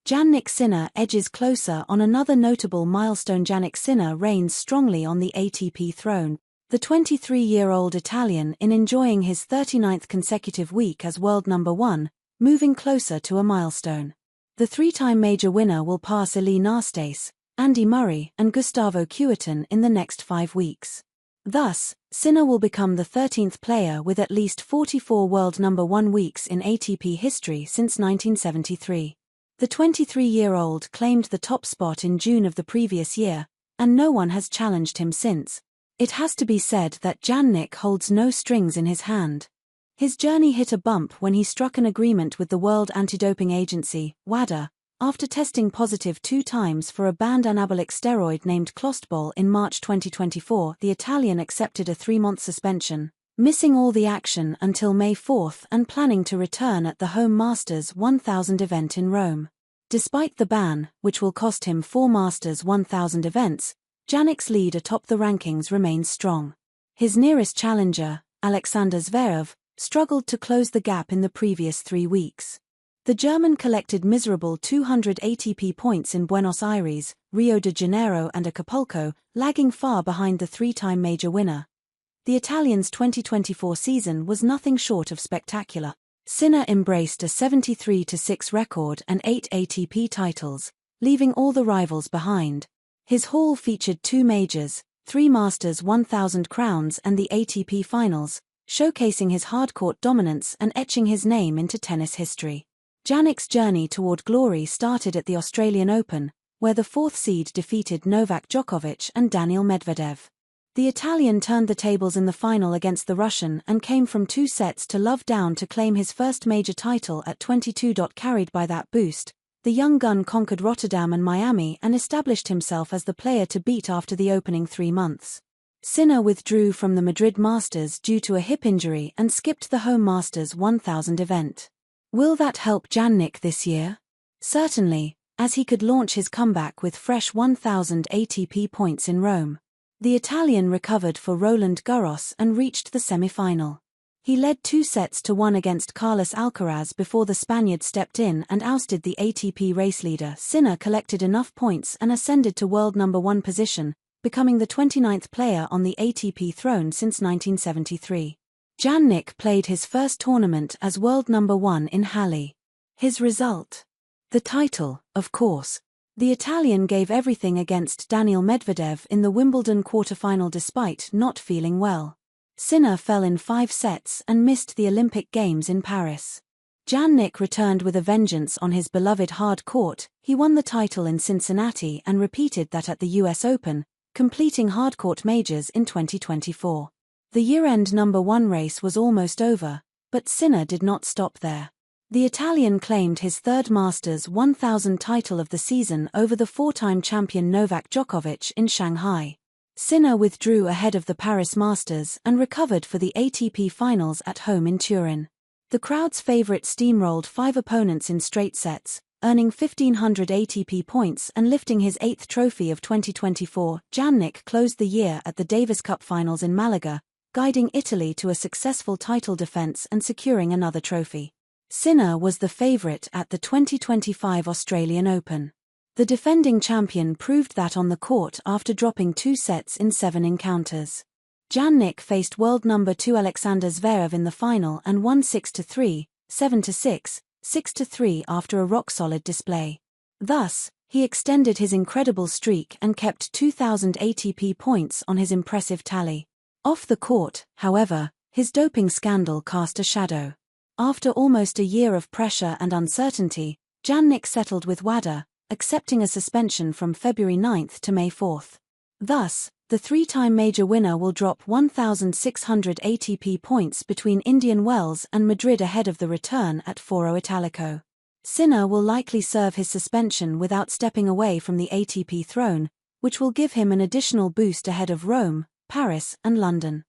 Jannik Sinner edges closer on another notable milestone. Jannik Sinner reigns strongly on the ATP throne. The 23-year-old Italian in enjoying his 39th consecutive week as world number 1, moving closer to a milestone. The three-time major winner will pass Ilie Nastase, Andy Murray and Gustavo Kuerten in the next 5 weeks. Thus, Sinner will become the 13th player with at least 44 world number 1 weeks in ATP history since 1973. The 23-year-old claimed the top spot in June of the previous year, and no one has challenged him since. It has to be said that Jannik holds no strings in his hand. His journey hit a bump when he struck an agreement with the World Anti-Doping Agency, WADA, after testing positive 2 times for a banned anabolic steroid named clostebol in March 2024. The Italian accepted a 3-month suspension, missing all the action until May 4 and planning to return at the home Masters 1000 event in Rome. Despite the ban, which will cost him 4 Masters 1000 events, Jannik's lead atop the rankings remains strong. His nearest challenger, Alexander Zverev, struggled to close the gap in the previous 3 weeks. The German collected miserable 200 ATP points in Buenos Aires, Rio de Janeiro and Acapulco, lagging far behind the 3-time major winner. The Italian's 2024 season was nothing short of spectacular. Sinner embraced a 73-6 record and 8 ATP titles, leaving all the rivals behind. His haul featured 2 majors, 3 Masters 1000 crowns and the ATP finals, showcasing his hard-court dominance and etching his name into tennis history. Jannik's journey toward glory started at the Australian Open, where the 4th seed defeated Novak Djokovic and Daniil Medvedev. The Italian turned the tables in the final against the Russian and came from 2 sets to love down to claim his first major title at 22. Carried by that boost, the young gun conquered Rotterdam and Miami and established himself as the player to beat after the opening 3 months. Sinner withdrew from the Madrid Masters due to a hip injury and skipped the home Masters 1000 event. Will that help Jannik this year? Certainly, as he could launch his comeback with fresh 1000 ATP points in Rome. The Italian recovered for Roland Garros and reached the semi-final. He led 2-1 against Carlos Alcaraz before the Spaniard stepped in and ousted the ATP race leader. Sinner collected enough points and ascended to world number 1 position, becoming the 29th player on the ATP throne since 1973. Jannik played his first tournament as world number 1 in Halle. His result? The title, of course. The Italian gave everything against Daniil Medvedev in the Wimbledon quarterfinal despite not feeling well. Sinner fell in 5 sets and missed the Olympic Games in Paris. Jannik returned with a vengeance on his beloved hard court. He won the title in Cincinnati and repeated that at the US Open, completing hardcourt majors in 2024. The year-end number 1 race was almost over, but Sinner did not stop there. The Italian claimed his 3rd Masters 1000 title of the season over the 4-time champion Novak Djokovic in Shanghai. Sinner withdrew ahead of the Paris Masters and recovered for the ATP finals at home in Turin. The crowd's favorite steamrolled 5 opponents in straight sets, earning 1,500 ATP points and lifting his 8th trophy of 2024. Jannik closed the year at the Davis Cup finals in Malaga, guiding Italy to a successful title defense and securing another trophy. Sinner was the favorite at the 2025 Australian Open. The defending champion proved that on the court after dropping 2 sets in 7 encounters. Jannik faced world number 2 Alexander Zverev in the final and won 6-3, 7-6, 6-3 after a rock-solid display. Thus, he extended his incredible streak and kept 2,000 ATP points on his impressive tally. Off the court, however, his doping scandal cast a shadow. After almost a year of pressure and uncertainty, Jannik settled with WADA, accepting a suspension from February 9 to May 4. Thus, the 3-time major winner will drop 1,600 ATP points between Indian Wells and Madrid ahead of the return at Foro Italico. Sinner will likely serve his suspension without stepping away from the ATP throne, which will give him an additional boost ahead of Rome, Paris and London.